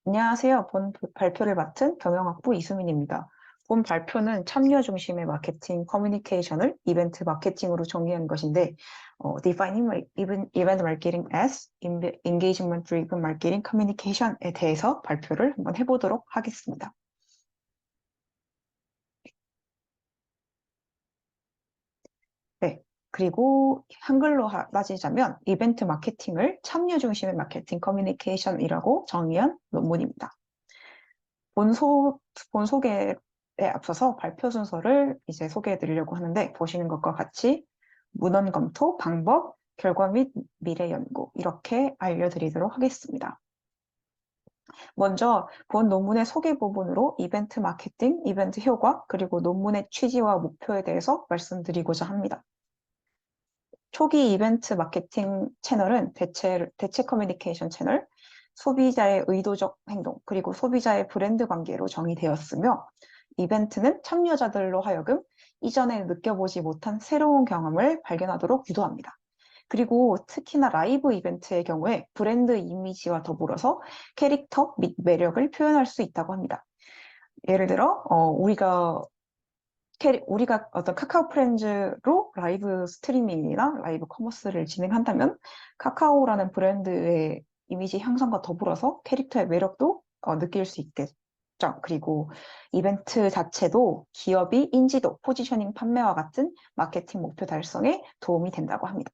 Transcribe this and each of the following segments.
안녕하세요. 본 발표를 맡은 경영학부 이수민입니다. 본 발표는 참여 중심의 마케팅 커뮤니케이션을 이벤트 마케팅으로 정의한 것인데, Defining Event Marketing as Engagement Driven Marketing Communication에 대해서 발표를 한번 해보도록 하겠습니다. 네. 그리고 한글로 따지자면 이벤트 마케팅을 참여 중심의 마케팅 커뮤니케이션이라고 정의한 논문입니다. 본소, 본 소개에 앞서서 발표 순서를 이제 소개해 드리려고 하는데, 보시는 것과 같이 문헌 검토, 방법, 결과 및 미래 연구 이렇게 알려드리도록 하겠습니다. 먼저 본 논문의 소개 부분으로 이벤트 마케팅, 이벤트 효과, 그리고 논문의 취지와 목표에 대해서 말씀드리고자 합니다. 초기 이벤트 마케팅 채널은 대체 커뮤니케이션 채널, 소비자의 의도적 행동, 그리고 소비자의 브랜드 관계로 정의되었으며, 이벤트는 참여자들로 하여금 이전에 느껴보지 못한 새로운 경험을 발견하도록 유도합니다. 그리고 특히나 라이브 이벤트의 경우에 브랜드 이미지와 더불어서 캐릭터 및 매력을 표현할 수 있다고 합니다. 예를 들어, 우리가 어떤 카카오 프렌즈로 라이브 스트리밍이나 라이브 커머스를 진행한다면 카카오라는 브랜드의 이미지 향상과 더불어서 캐릭터의 매력도 느낄 수 있겠죠. 그리고 이벤트 자체도 기업이 인지도, 포지셔닝 판매와 같은 마케팅 목표 달성에 도움이 된다고 합니다.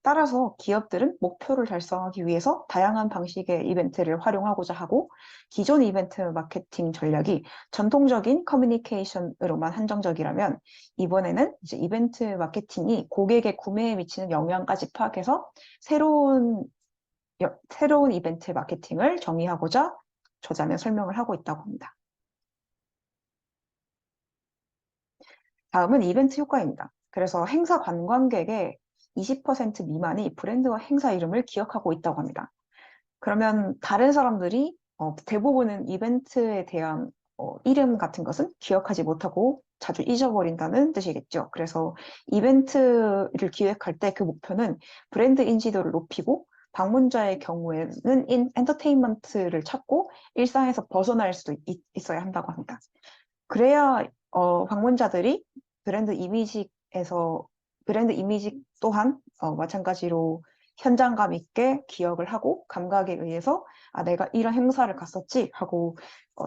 따라서 기업들은 목표를 달성하기 위해서 다양한 방식의 이벤트를 활용하고자 하고, 기존 이벤트 마케팅 전략이 전통적인 커뮤니케이션으로만 한정적이라면 이번에는 이제 이벤트 마케팅이 고객의 구매에 미치는 영향까지 파악해서 새로운 이벤트 마케팅을 정의하고자 저자는 설명을 하고 있다고 합니다. 다음은 이벤트 효과입니다. 그래서 행사 관광객의 20% 미만이 브랜드와 행사 이름을 기억하고 있다고 합니다. 그러면 다른 사람들이 대부분은 이벤트에 대한 이름 같은 것은 기억하지 못하고 자주 잊어버린다는 뜻이겠죠. 그래서 이벤트를 기획할 때 그 목표는 브랜드 인지도를 높이고, 방문자의 경우에는 엔터테인먼트를 찾고 일상에서 벗어날 수도 있어야 한다고 합니다. 그래야 방문자들이 브랜드 이미지에서 브랜드 이미지 또한 마찬가지로 현장감 있게 기억을 하고 감각에 의해서 내가 이런 행사를 갔었지 하고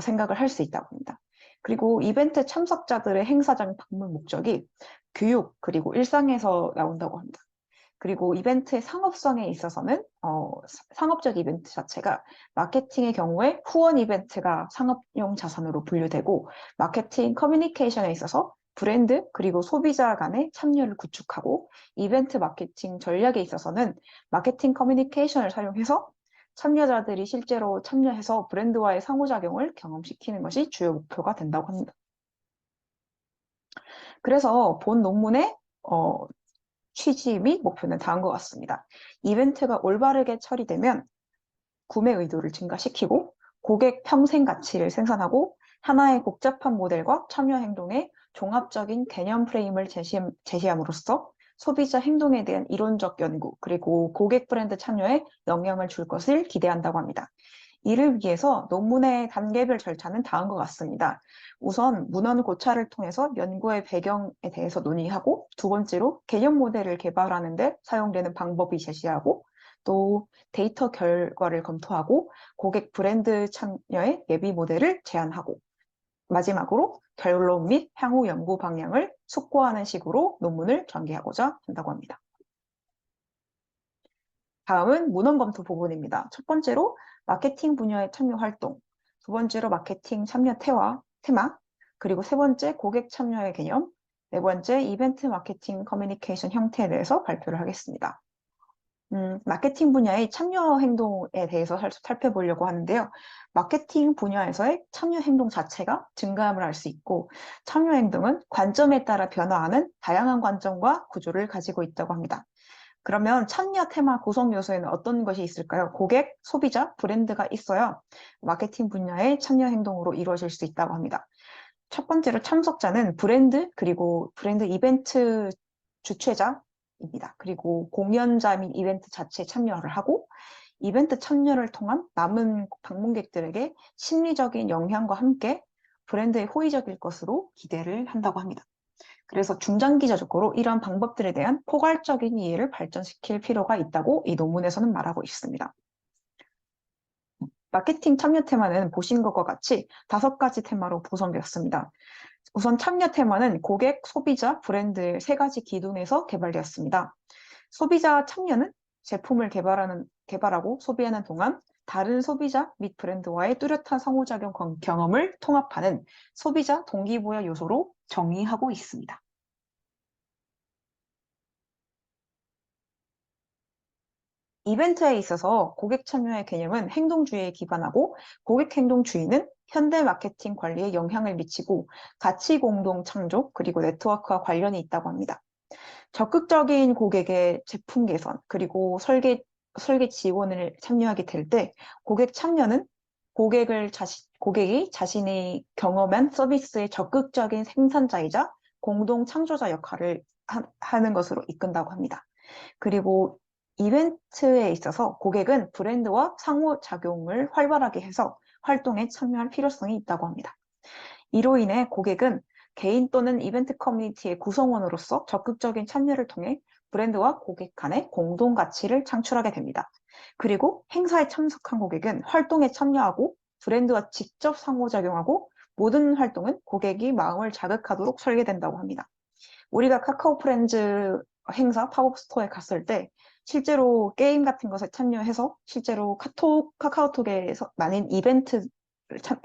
생각을 할 수 있다고 합니다. 그리고 이벤트 참석자들의 행사장 방문 목적이 교육 그리고 일상에서 나온다고 합니다. 그리고 이벤트의 상업성에 있어서는 상업적 이벤트 자체가 마케팅의 경우에 후원 이벤트가 상업용 자산으로 분류되고, 마케팅 커뮤니케이션에 있어서 브랜드 그리고 소비자 간의 참여를 구축하고, 이벤트 마케팅 전략에 있어서는 마케팅 커뮤니케이션을 사용해서 참여자들이 실제로 참여해서 브랜드와의 상호작용을 경험시키는 것이 주요 목표가 된다고 합니다. 그래서 본 논문의 취지 및 목표는 다음과 같습니다. 이벤트가 올바르게 처리되면 구매 의도를 증가시키고, 고객 평생 가치를 생산하고, 하나의 복잡한 모델과 참여 행동의 종합적인 개념 프레임을 제시함으로써 소비자 행동에 대한 이론적 연구, 그리고 고객 브랜드 참여에 영향을 줄 것을 기대한다고 합니다. 이를 위해서 논문의 단계별 절차는 다음과 같습니다. 우선 문헌 고찰을 통해서 연구의 배경에 대해서 논의하고, 두 번째로 개념 모델을 개발하는 데 사용되는 방법이 제시하고, 또 데이터 결과를 검토하고 고객 브랜드 참여의 예비 모델을 제안하고, 마지막으로 결론 및 향후 연구 방향을 숙고하는 식으로 논문을 전개하고자 한다고 합니다. 다음은 문헌 검토 부분입니다. 첫 번째로 마케팅 분야의 참여 활동, 두 번째로 마케팅 참여 테마, 그리고 세 번째 고객 참여의 개념, 네 번째 이벤트 마케팅 커뮤니케이션 형태에 대해서 발표를 하겠습니다. 마케팅 분야의 참여 행동에 대해서 살펴보려고 하는데요. 마케팅 분야에서의 참여 행동 자체가 증가함을 알 수 있고, 참여 행동은 관점에 따라 변화하는 다양한 관점과 구조를 가지고 있다고 합니다. 그러면 참여 테마 구성 요소에는 어떤 것이 있을까요? 고객, 소비자, 브랜드가 있어야 마케팅 분야의 참여 행동으로 이루어질 수 있다고 합니다. 첫 번째로 참석자는 브랜드, 그리고 브랜드 이벤트 주최자입니다. 그리고 공연자 및 이벤트 자체에 참여를 하고, 이벤트 참여를 통한 남은 방문객들에게 심리적인 영향과 함께 브랜드에 호의적일 것으로 기대를 한다고 합니다. 그래서 중장기적으로 이러한 방법들에 대한 포괄적인 이해를 발전시킬 필요가 있다고 이 논문에서는 말하고 있습니다. 마케팅 참여 테마는 보신 것과 같이 5가지 테마로 구성되었습니다. 우선 참여 테마는 고객, 소비자, 브랜드의 3가지 기둥에서 개발되었습니다. 소비자 참여는 제품을 개발하고 소비하는 동안 다른 소비자 및 브랜드와의 뚜렷한 상호작용 경험을 통합하는 소비자 동기부여 요소로 정의하고 있습니다. 이벤트에 있어서 고객 참여의 개념은 행동주의에 기반하고 고객 행동주의는 현대 마케팅 관리에 영향을 미치고 가치 공동 창조 그리고 네트워크와 관련이 있다고 합니다. 적극적인 고객의 제품 개선 그리고 설계 지원을 참여하게 될 때 고객 참여는 고객이 자신이 경험한 서비스의 적극적인 생산자이자 공동 창조자 역할을 하는 것으로 이끈다고 합니다. 그리고 이벤트에 있어서 고객은 브랜드와 상호작용을 활발하게 해서 활동에 참여할 필요성이 있다고 합니다. 이로 인해 고객은 개인 또는 이벤트 커뮤니티의 구성원으로서 적극적인 참여를 통해 브랜드와 고객 간의 공동 가치를 창출하게 됩니다. 그리고 행사에 참석한 고객은 활동에 참여하고 브랜드와 직접 상호작용하고 모든 활동은 고객이 마음을 자극하도록 설계된다고 합니다. 우리가 카카오 프렌즈 행사 팝업 스토어에 갔을 때 실제로 게임 같은 것에 참여해서 실제로 카카오톡에서 많은 이벤트에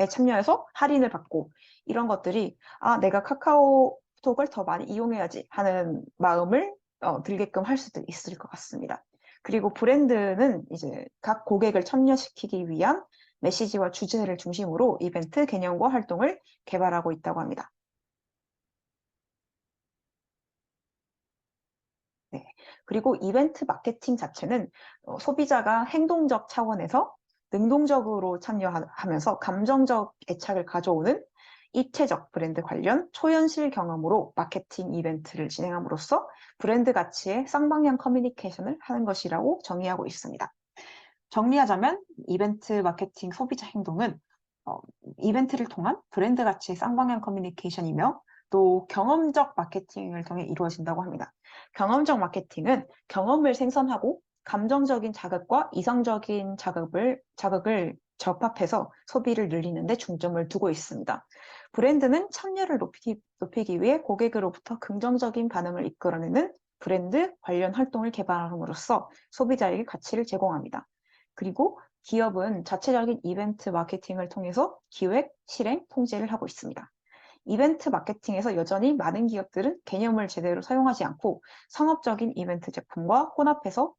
참여해서 할인을 받고 이런 것들이 내가 카카오톡을 더 많이 이용해야지 하는 마음을 들게끔 할 수도 있을 것 같습니다. 그리고 브랜드는 이제 각 고객을 참여시키기 위한 메시지와 주제를 중심으로 이벤트 개념과 활동을 개발하고 있다고 합니다. 네. 그리고 이벤트 마케팅 자체는 소비자가 행동적 차원에서 능동적으로 참여하면서 감정적 애착을 가져오는 입체적 브랜드 관련 초현실 경험으로 마케팅 이벤트를 진행함으로써 브랜드 가치의 쌍방향 커뮤니케이션을 하는 것이라고 정의하고 있습니다. 정리하자면 이벤트 마케팅 소비자 행동은 어, 이벤트를 통한 브랜드 가치의 쌍방향 커뮤니케이션이며 또 경험적 마케팅을 통해 이루어진다고 합니다. 경험적 마케팅은 경험을 생성하고 감정적인 자극과 이성적인 자극을 접합해서 소비를 늘리는 데 중점을 두고 있습니다. 브랜드는 참여를 높이기 위해 고객으로부터 긍정적인 반응을 이끌어내는 브랜드 관련 활동을 개발함으로써 소비자에게 가치를 제공합니다. 그리고 기업은 자체적인 이벤트 마케팅을 통해서 기획, 실행, 통제를 하고 있습니다. 이벤트 마케팅에서 여전히 많은 기업들은 개념을 제대로 사용하지 않고 상업적인 이벤트 제품과 혼합해서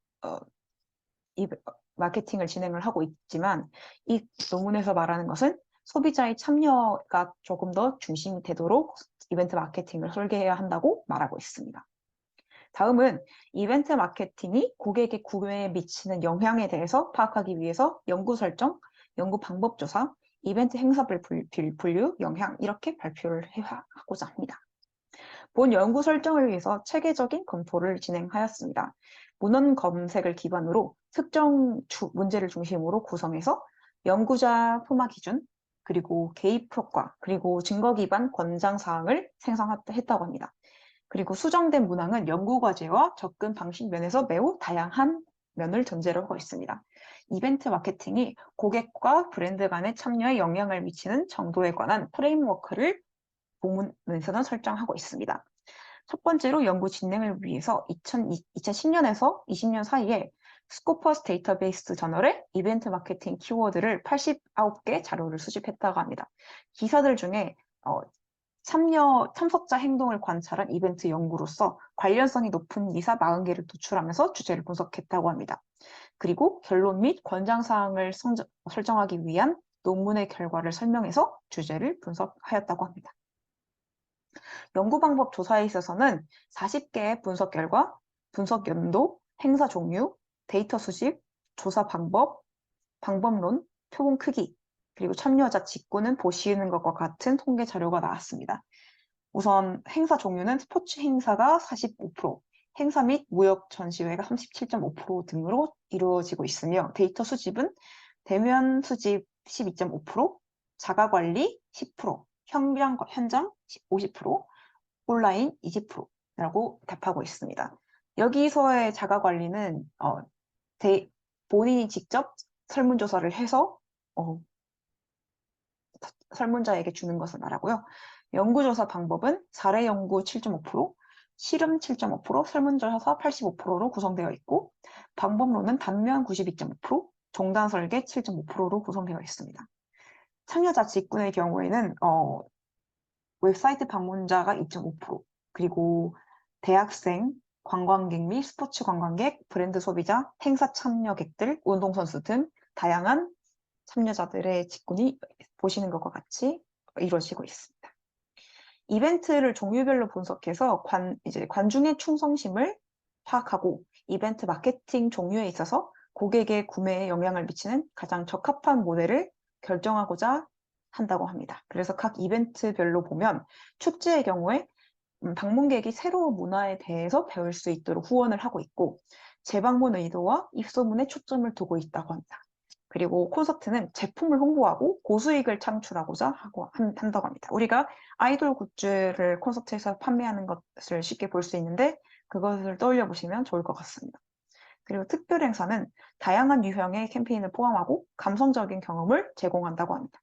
마케팅을 진행을 하고 있지만 이 논문에서 말하는 것은 소비자의 참여가 조금 더 중심이 되도록 이벤트 마케팅을 설계해야 한다고 말하고 있습니다. 다음은 이벤트 마케팅이 고객의 구매에 미치는 영향에 대해서 파악하기 위해서 연구 설정, 연구 방법 조사, 이벤트 행사별 분류, 영향 이렇게 발표를 하고자 합니다. 본 연구 설정을 위해서 체계적인 검토를 진행하였습니다. 문헌 검색을 기반으로 특정 문제를 중심으로 구성해서 연구자 포마 기준, 그리고 개입 효과, 그리고 증거 기반 권장 사항을 생성했다고 합니다. 그리고 수정된 문항은 연구 과제와 접근 방식 면에서 매우 다양한 면을 전제로 하고 있습니다. 이벤트 마케팅이 고객과 브랜드 간의 참여에 영향을 미치는 정도에 관한 프레임워크를 본문에서는 설정하고 있습니다. 첫 번째로 연구 진행을 위해서 2010년에서 20년 사이에 스코퍼스 데이터베이스 저널에 이벤트 마케팅 키워드를 89개 자료를 수집했다고 합니다. 기사들 중에 참석자 행동을 관찰한 이벤트 연구로서 관련성이 높은 기사 40개를 도출하면서 주제를 분석했다고 합니다. 그리고 결론 및 권장사항을 설정하기 위한 논문의 결과를 설명해서 주제를 분석하였다고 합니다. 연구 방법 조사에 있어서는 40개의 분석 결과, 분석 연도, 행사 종류, 데이터 수집, 조사 방법, 방법론, 표본 크기, 그리고 참여자 직구는 보시는 것과 같은 통계 자료가 나왔습니다. 우선 행사 종류는 스포츠 행사가 45%, 행사 및 무역 전시회가 37.5% 등으로 이루어지고 있으며 데이터 수집은 대면 수집 12.5%, 자가 관리 10%, 현장 50%, 온라인 20%라고 답하고 있습니다. 여기서의 자가 관리는 본인이 직접 설문조사를 해서 설문자에게 주는 것을 말하고요. 연구조사 방법은 사례 연구 7.5%, 실험 7.5%, 설문조사 85%로 구성되어 있고 방법론은 단면 92.5%, 종단 설계 7.5%로 구성되어 있습니다. 참여자 직군의 경우에는 웹사이트 방문자가 2.5%, 그리고 대학생, 관광객 및 스포츠 관광객, 브랜드 소비자, 행사 참여객들, 운동선수 등 다양한 참여자들의 직군이 보시는 것과 같이 이루어지고 있습니다. 이벤트를 종류별로 분석해서 관중의 충성심을 파악하고 이벤트 마케팅 종류에 있어서 고객의 구매에 영향을 미치는 가장 적합한 모델을 결정하고자 한다고 합니다. 그래서 각 이벤트별로 보면 축제의 경우에 방문객이 새로운 문화에 대해서 배울 수 있도록 후원을 하고 있고 재방문 의도와 입소문에 초점을 두고 있다고 합니다. 그리고 콘서트는 제품을 홍보하고 고수익을 창출하고자 한다고 합니다. 우리가 아이돌 굿즈를 콘서트에서 판매하는 것을 쉽게 볼 수 있는데 그것을 떠올려 보시면 좋을 것 같습니다. 그리고 특별 행사는 다양한 유형의 캠페인을 포함하고 감성적인 경험을 제공한다고 합니다.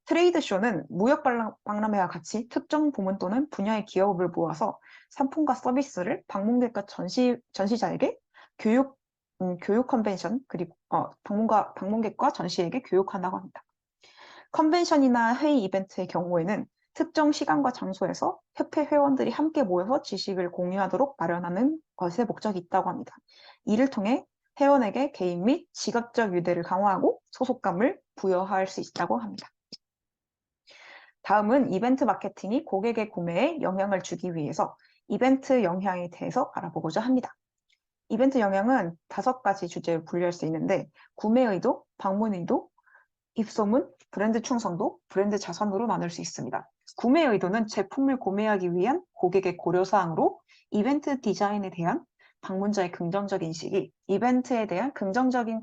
트레이드 쇼는 무역 박람회와 같이 특정 부문 또는 분야의 기업을 모아서 상품과 서비스를 방문객과 전시자에게 교육 컨벤션, 그리고 방문객과 전시에게 교육한다고 합니다. 컨벤션이나 회의 이벤트의 경우에는 특정 시간과 장소에서 협회 회원들이 함께 모여서 지식을 공유하도록 마련하는 것에 목적이 있다고 합니다. 이를 통해 회원에게 개인 및 지각적 유대를 강화하고 소속감을 부여할 수 있다고 합니다. 다음은 이벤트 마케팅이 고객의 구매에 영향을 주기 위해서 이벤트 영향에 대해서 알아보고자 합니다. 이벤트 영향은 5가지 주제로 분류할 수 있는데 구매 의도, 방문 의도, 입소문, 브랜드 충성도, 브랜드 자산으로 나눌 수 있습니다. 구매 의도는 제품을 구매하기 위한 고객의 고려사항으로 이벤트 디자인에 대한 방문자의 긍정적 인식이 이벤트에 대한 긍정적인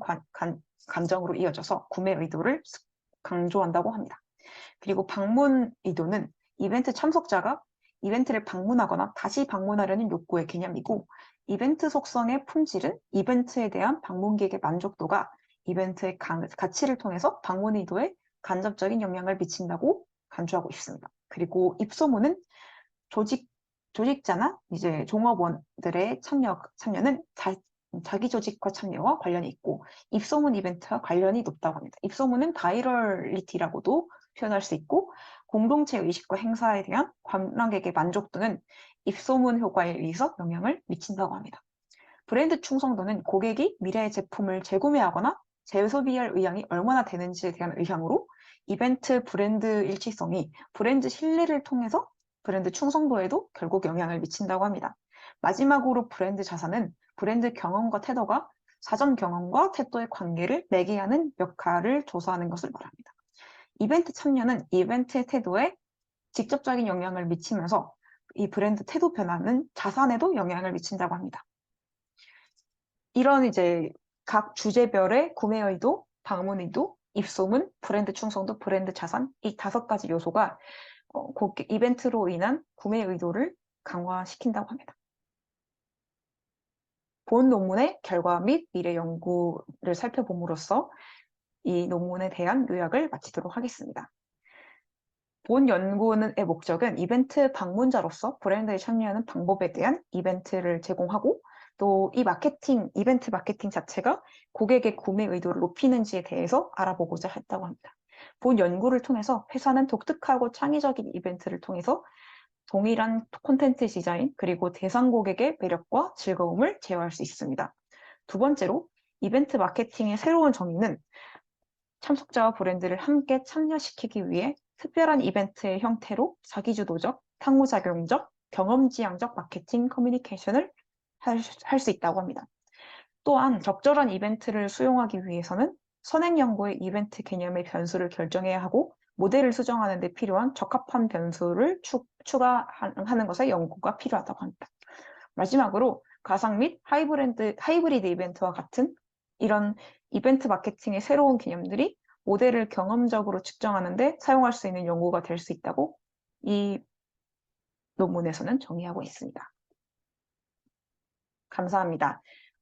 감정으로 이어져서 구매 의도를 강조한다고 합니다. 그리고 방문 의도는 이벤트 참석자가 이벤트를 방문하거나 다시 방문하려는 욕구의 개념이고 이벤트 속성의 품질은 이벤트에 대한 방문객의 만족도가 이벤트의 가치를 통해서 방문 의도에 간접적인 영향을 미친다고 간주하고 있습니다. 그리고 입소문은 조직자나 이제 종업원들의 참여는 자기 조직과 참여와 관련이 있고 입소문 이벤트와 관련이 높다고 합니다. 입소문은 바이럴리티라고도 표현할 수 있고 공동체 의식과 행사에 대한 관람객의 만족도는 입소문 효과에 의해서 영향을 미친다고 합니다. 브랜드 충성도는 고객이 미래의 제품을 재구매하거나 재소비할 의향이 얼마나 되는지에 대한 의향으로 이벤트 브랜드 일치성이 브랜드 신뢰를 통해서 브랜드 충성도에도 결국 영향을 미친다고 합니다. 마지막으로 브랜드 자산은 브랜드 경험과 태도가 사전 경험과 태도의 관계를 매개하는 역할을 조사하는 것을 말합니다. 이벤트 참여는 이벤트의 태도에 직접적인 영향을 미치면서 이 브랜드 태도 변화는 자산에도 영향을 미친다고 합니다. 이런 이제 각 주제별의 구매 의도, 방문 의도, 입소문, 브랜드 충성도, 브랜드 자산 이 5가지 요소가 이벤트로 인한 구매 의도를 강화시킨다고 합니다. 본 논문의 결과 및 미래 연구를 살펴봄으로써 이 논문에 대한 요약을 마치도록 하겠습니다. 본 연구의 목적은 이벤트 방문자로서 브랜드에 참여하는 방법에 대한 이벤트를 제공하고 또 이 이벤트 마케팅 자체가 고객의 구매 의도를 높이는지에 대해서 알아보고자 했다고 합니다. 본 연구를 통해서 회사는 독특하고 창의적인 이벤트를 통해서 동일한 콘텐츠 디자인 그리고 대상 고객의 매력과 즐거움을 제어할 수 있습니다. 두 번째로 이벤트 마케팅의 새로운 정의는 참석자와 브랜드를 함께 참여시키기 위해 특별한 이벤트의 형태로 자기주도적, 상호작용적, 경험지향적 마케팅 커뮤니케이션을 할 수 있다고 합니다. 또한 적절한 이벤트를 수용하기 위해서는 선행 연구의 이벤트 개념의 변수를 결정해야 하고 모델을 수정하는 데 필요한 적합한 변수를 추가하는 것에 연구가 필요하다고 합니다. 마지막으로 가상 및 하이브리드 이벤트와 같은 이런 이벤트 마케팅의 새로운 개념들이 모델을 경험적으로 측정하는데 사용할 수 있는 연구가 될 수 있다고 이 논문에서는 정의하고 있습니다. 감사합니다.